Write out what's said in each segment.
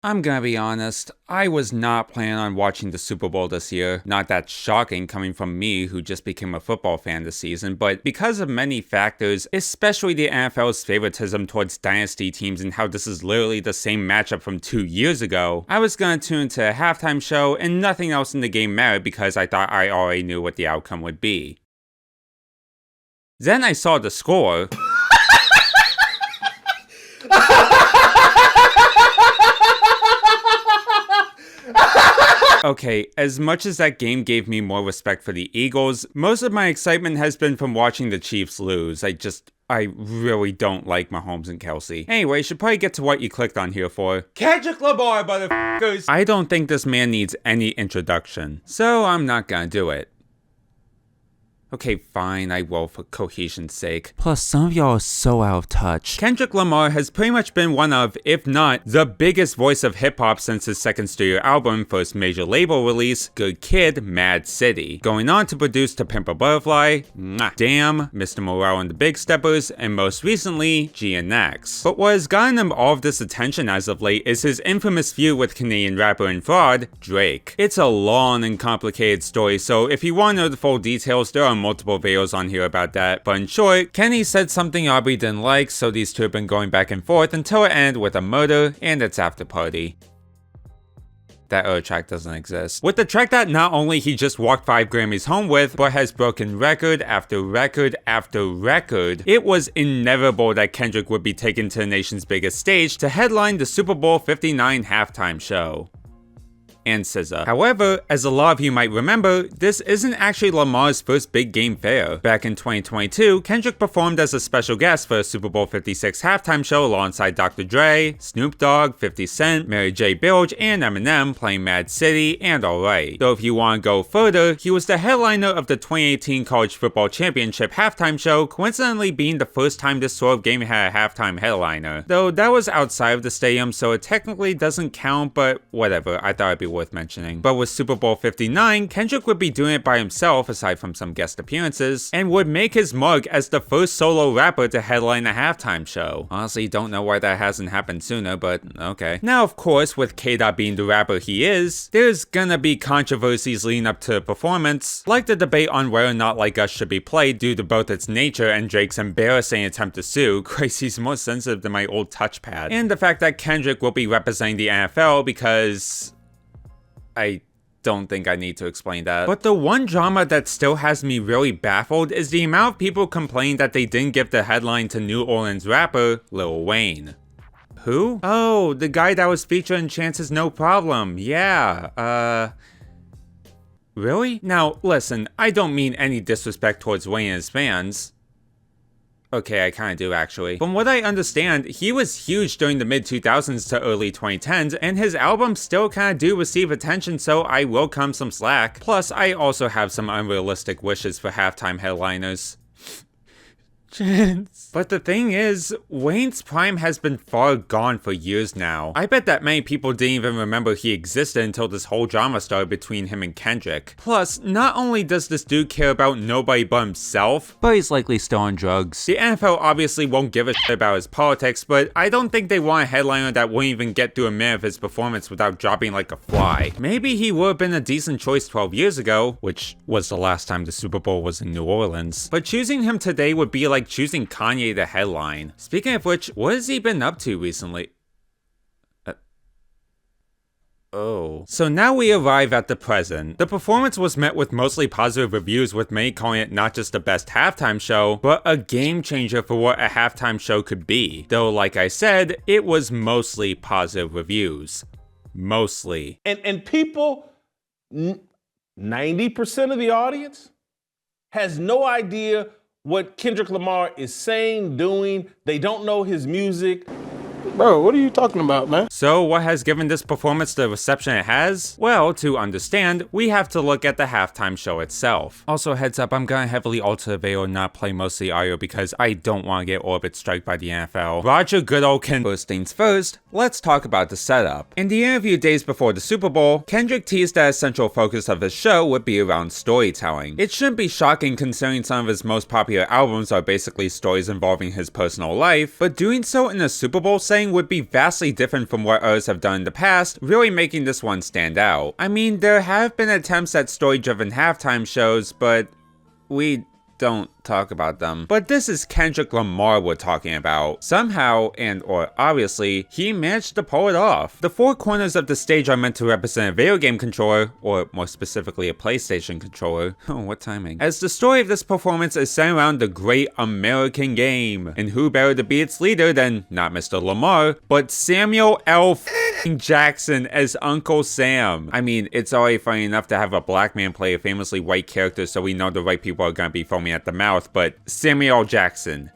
I'm gonna be honest, I was not planning on watching the Super Bowl this year. Not that shocking coming from me who just became a football fan this season, but because of many factors, especially the NFL's favoritism towards dynasty teams and how this is literally the same matchup from 2 years ago, I was gonna tune into a halftime show and nothing else in the game mattered because I thought I already knew what the outcome would be. Then I saw the score. Okay, as much as that game gave me more respect for the Eagles, most of my excitement has been from watching the Chiefs lose. I really don't like Mahomes and Kelsey. Anyway, should probably get to what you clicked on here for. Kendrick Lamar, motherfuckers! I don't think this man needs any introduction, so I'm not gonna do it. Okay, fine, I will for cohesion's sake. Plus, some of y'all are so out of touch. Kendrick Lamar has pretty much been one of, if not, the biggest voice of hip-hop since his second studio album, first major label release, Good Kid, Mad City. Going on to produce To Pimp a Butterfly, Damn, Mr. Morale and the Big Steppers, and most recently, GNX. But what has gotten him all of this attention as of late is his infamous feud with Canadian rapper and fraud, Drake. It's a long and complicated story, so if you want to know the full details, there are multiple videos on here about that, but in short, Kenny said something Aubrey didn't like, so these two have been going back and forth until it ended with a murder and its after party. That other track doesn't exist. With the track that not only he just walked 5 Grammys home with, but has broken record after record after record, it was inevitable that Kendrick would be taken to the nation's biggest stage to headline the Super Bowl 59 halftime show. And SZA. However, as a lot of you might remember, this isn't actually Lamar's first big game fare. Back in 2022, Kendrick performed as a special guest for a Super Bowl 56 halftime show alongside Dr. Dre, Snoop Dogg, 50 Cent, Mary J. Blige, and Eminem playing Mad City and Alright. Though if you want to go further, he was the headliner of the 2018 College Football Championship halftime show, coincidentally being the first time this sort of game had a halftime headliner. Though that was outside of the stadium, so it technically doesn't count, but whatever, I thought it'd be worth mentioning. But with Super Bowl 59, Kendrick would be doing it by himself aside from some guest appearances, and would make his mark as the first solo rapper to headline a halftime show. Honestly, don't know why that hasn't happened sooner, but okay. Now of course, with K-Dot being the rapper he is, there's gonna be controversies leading up to the performance, like the debate on whether or not Like Us should be played due to both its nature and Drake's embarrassing attempt to sue. Christ, he's more sensitive than my old touchpad. And the fact that Kendrick will be representing the NFL because I don't think I need to explain that. But the one drama that still has me really baffled is the amount of people complaining that they didn't give the headline to New Orleans rapper Lil Wayne. Who? Oh, the guy that was featured in Chance's No Problem. Yeah, really? Now, listen, I don't mean any disrespect towards Wayne and his fans. Okay, I kinda do actually. From what I understand, he was huge during the mid-2000s to early 2010s, and his albums still kinda do receive attention, so I will come some slack. Plus, I also have some unrealistic wishes for halftime headliners. Chance. But the thing is, Wayne's prime has been far gone for years now. I bet that many people didn't even remember he existed until this whole drama started between him and Kendrick. Plus, not only does this dude care about nobody but himself, but he's likely still on drugs. The NFL obviously won't give a shit about his politics, but I don't think they want a headliner that won't even get through a minute of his performance without dropping like a fly. Maybe he would have been a decent choice 12 years ago, which was the last time the Super Bowl was in New Orleans, but choosing him today would be like choosing Kanye to headline. Speaking of which, what has he been up to recently? Oh. So now we arrive at the present. The performance was met with mostly positive reviews, with many calling it not just the best halftime show, but a game changer for what a halftime show could be. Though, like I said, it was mostly positive reviews. Mostly. And people, 90% of the audience has no idea what Kendrick Lamar is saying, doing. They don't know his music. Bro, what are you talking about, man? So what has given this performance the reception it has? Well, to understand, we have to look at the halftime show itself. Also, heads up, I'm gonna heavily alter the video and not play most of the audio because I don't want to get orbit strike by the NFL. Roger Goodall can. First things first, let's talk about the setup. In the interview days before the Super Bowl, Kendrick teased that a central focus of his show would be around storytelling. It shouldn't be shocking considering some of his most popular albums are basically stories involving his personal life, but doing so in a Super Bowl saying would be vastly different from what others have done in the past, really making this one stand out. I mean, there have been attempts at story-driven halftime shows, but we don't talk about them. But this is Kendrick Lamar we're talking about. Somehow, and or obviously, he managed to pull it off. The four corners of the stage are meant to represent a video game controller, or more specifically a PlayStation controller. Oh, what timing. As the story of this performance is centered around the great American game. And who better to be its leader than not Mr. Lamar, but Samuel L. Jackson as Uncle Sam. I mean, it's already funny enough to have a black man play a famously white character, so we know the right people are gonna be foaming at the mouth, but Samuel L. Jackson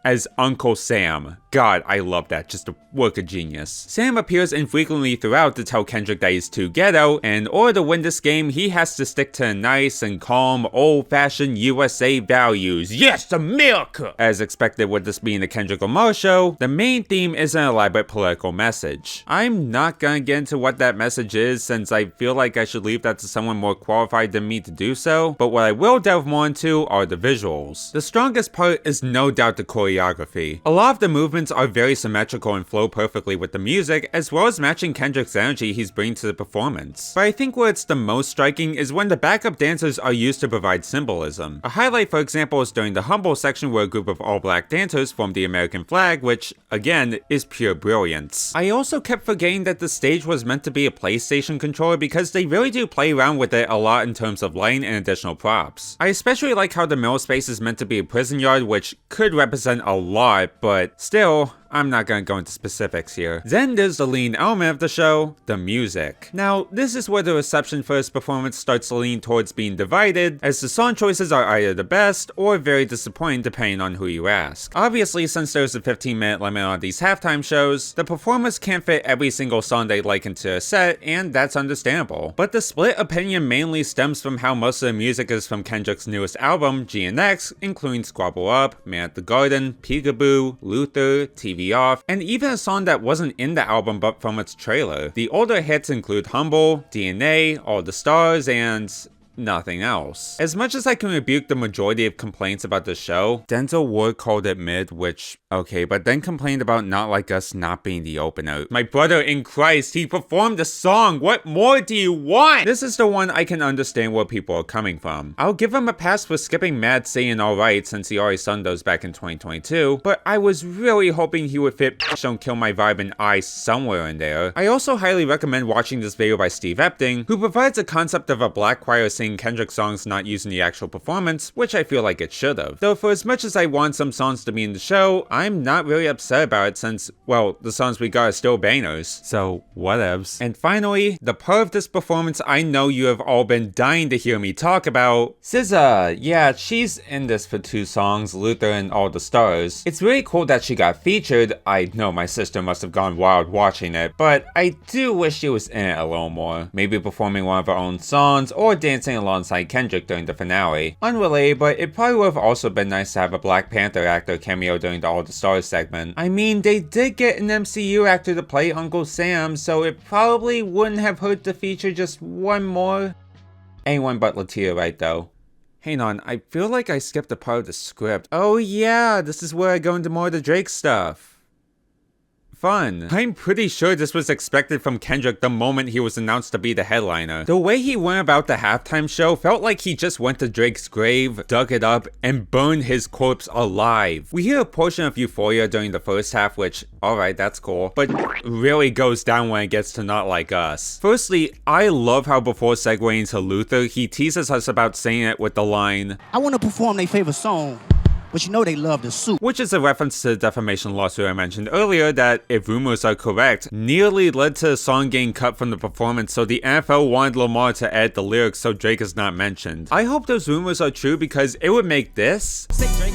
as Uncle Sam. God, I love that. Just a work of genius. Sam appears infrequently throughout to tell Kendrick that he's too ghetto, and in order to win this game, he has to stick to nice and calm, old-fashioned USA values. Yes, America! As expected with this being the Kendrick Lamar show, the main theme is an elaborate political message. I'm not gonna get into what that message is, since I feel like I should leave that to someone more qualified than me to do so, but what I will delve more into are the visuals. The strongest part is no doubt the choreography. A lot of the movements are very symmetrical and flow perfectly with the music, as well as matching Kendrick's energy he's bringing to the performance. But I think where it's the most striking is when the backup dancers are used to provide symbolism. A highlight, for example, is during the Humble section where a group of all black dancers form the American flag, which, again, is pure brilliance. I also kept forgetting that the stage was meant to be a PlayStation controller because they really do play around with it a lot in terms of lighting and additional props. I especially like how the middle space is meant to be a prison yard, which could represent a lot, but still, I'm not gonna go into specifics here. Then there's the lean element of the show, the music. Now, this is where the reception for this performance starts to lean towards being divided, as the song choices are either the best or very disappointing depending on who you ask. Obviously, since there's a 15-minute limit on these halftime shows, the performers can't fit every single song they'd like into a set, and that's understandable. But the split opinion mainly stems from how most of the music is from Kendrick's newest album, GNX, including Squabble Up, Man at the Garden, Peekaboo, Luther, TV Off, and even a song that wasn't in the album but from its trailer. The older hits include Humble, DNA, All the Stars, and nothing else. As much as I can rebuke the majority of complaints about the show, Denzel Ward called it mid, which, okay, but then complained about Not Like Us not being the opener. My brother in Christ, he performed the song, what more do you want? This is the one I can understand where people are coming from. I'll give him a pass for skipping Mad saying alright since he already sung those back in 2022, but I was really hoping he would fit Don't Kill My Vibe and I somewhere in there. I also highly recommend watching this video by Steve Epting, who provides a concept of a black choir singing Kendrick songs not using the actual performance, which I feel like it should have. Though for as much as I want some songs to be in the show, I'm not really upset about it since, well, the songs we got are still bangers, so whatevs. And finally, the part of this performance I know you have all been dying to hear me talk about, SZA. Yeah, she's in this for two songs, Luther and All the Stars. It's really cool that she got featured. I know my sister must have gone wild watching it, but I do wish she was in it a little more. Maybe performing one of her own songs, or dancing alongside Kendrick during the finale. Unrelated, but it probably would have also been nice to have a Black Panther actor cameo during the All the Stars segment. I mean, they did get an MCU actor to play Uncle Sam, so it probably wouldn't have hurt to feature just one more. Anyone but Latia, right though. Hang on, I feel like I skipped a part of the script. Oh yeah, this is where I go into more of the Drake stuff. Fun. I'm pretty sure this was expected from Kendrick the moment he was announced to be the headliner. The way he went about the halftime show felt like he just went to Drake's grave, dug it up, and burned his corpse alive. We hear a portion of Euphoria during the first half, which, alright, that's cool, but really goes down when it gets to Not Like Us. Firstly, I love how before segueing to Luther, he teases us about saying it with the line, I want to perform their favorite song, but you know they love the soup. Which is a reference to the defamation lawsuit I mentioned earlier that, if rumors are correct, nearly led to the song getting cut from the performance, so the NFL wanted Lamar to add the lyrics so Drake is not mentioned. I hope those rumors are true because it would make this Say, Drake,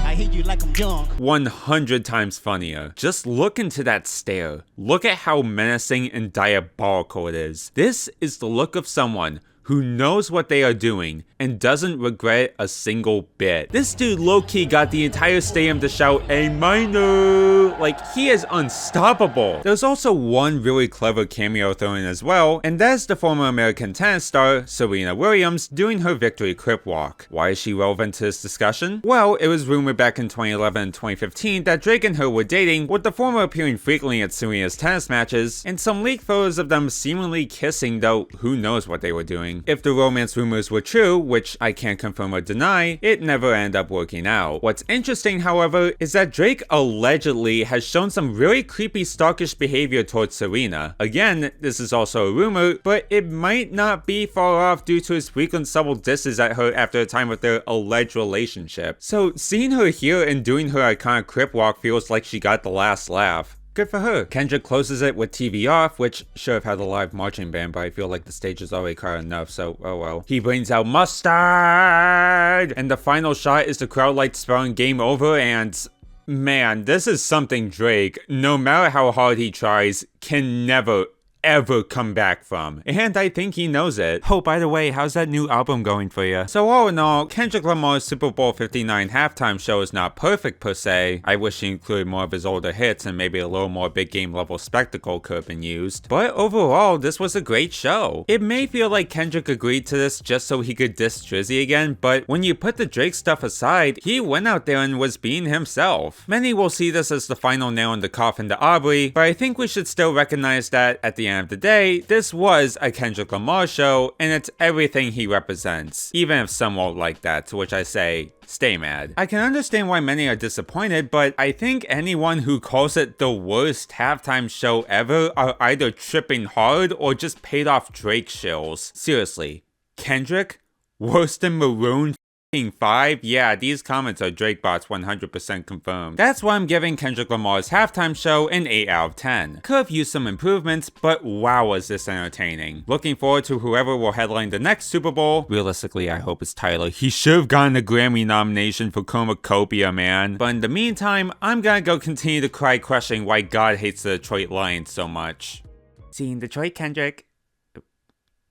I hate you like I'm young. 100 times funnier. Just look into that stare. Look at how menacing and diabolical it is. This is the look of someone who knows what they are doing and doesn't regret a single bit. This dude low-key got the entire stadium to shout A minor. Like, he is unstoppable. There's also one really clever cameo thrown in as well, and that's the former American tennis star Serena Williams doing her victory crip walk. Why is she relevant to this discussion? Well, it was rumored back in 2011 and 2015 that Drake and her were dating, with the former appearing frequently at Serena's tennis matches, and some leaked photos of them seemingly kissing, though who knows what they were doing. If the romance rumors were true, which I can't confirm or deny, it never ended up working out. What's interesting, however, is that Drake allegedly has shown some really creepy stalkish behavior towards Serena. Again, this is also a rumor, but it might not be far off due to his frequent subtle disses at her after a time of their alleged relationship. So seeing her here and doing her iconic crip walk feels like she got the last laugh. Good for her. Kendrick closes it with TV off, which should have had a live marching band, but I feel like the stage is already crowded enough, so oh well. He brings out mustard! And the final shot is the crowd lights spelling game over, and man, this is something Drake, no matter how hard he tries, can never ever come back from. And I think he knows it. Oh, by the way, how's that new album going for you? So all in all, Kendrick Lamar's Super Bowl 59 halftime show is not perfect per se. I wish he included more of his older hits and maybe a little more big game level spectacle could have been used. But overall, this was a great show. It may feel like Kendrick agreed to this just so he could diss Drizzy again, but when you put the Drake stuff aside, he went out there and was being himself. Many will see this as the final nail in the coffin to Aubrey, but I think we should still recognize that at the end of the day, this was a Kendrick Lamar show, and it's everything he represents, even if some won't like that, to which I say, stay mad. I can understand why many are disappointed, but I think anyone who calls it the worst halftime show ever are either tripping hard or just paid off Drake shills. Seriously, Kendrick? Worse than Maroon 5? Yeah, these comments are Drake bots 100% confirmed. That's why I'm giving Kendrick Lamar's halftime show an 8 out of 10. Could have used some improvements, but wow was this entertaining. Looking forward to whoever will headline the next Super Bowl. Realistically, I hope it's Tyler. He should have gotten a Grammy nomination for Chromacopia, man. But in the meantime, I'm gonna go continue to cry crushing why God hates the Detroit Lions so much. See you in Detroit, Kendrick.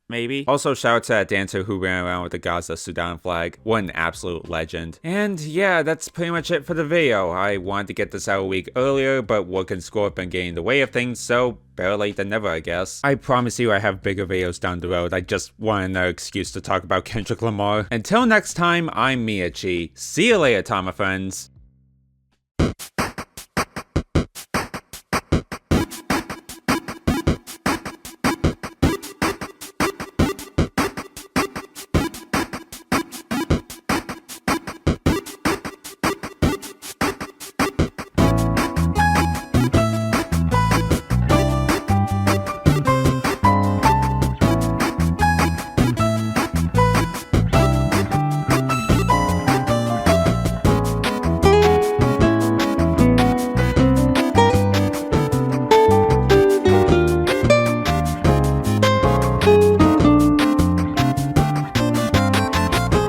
Maybe. Also, shout out to that dancer who ran around with the Gaza Sudan flag. What an absolute legend. And yeah, that's pretty much it for the video. I wanted to get this out a week earlier, but work and school have been getting in the way of things, so better late than never, I guess. I promise you I have bigger videos down the road. I just want another excuse to talk about Kendrick Lamar. Until next time, I'm Miyachi. See you later, Tama friends.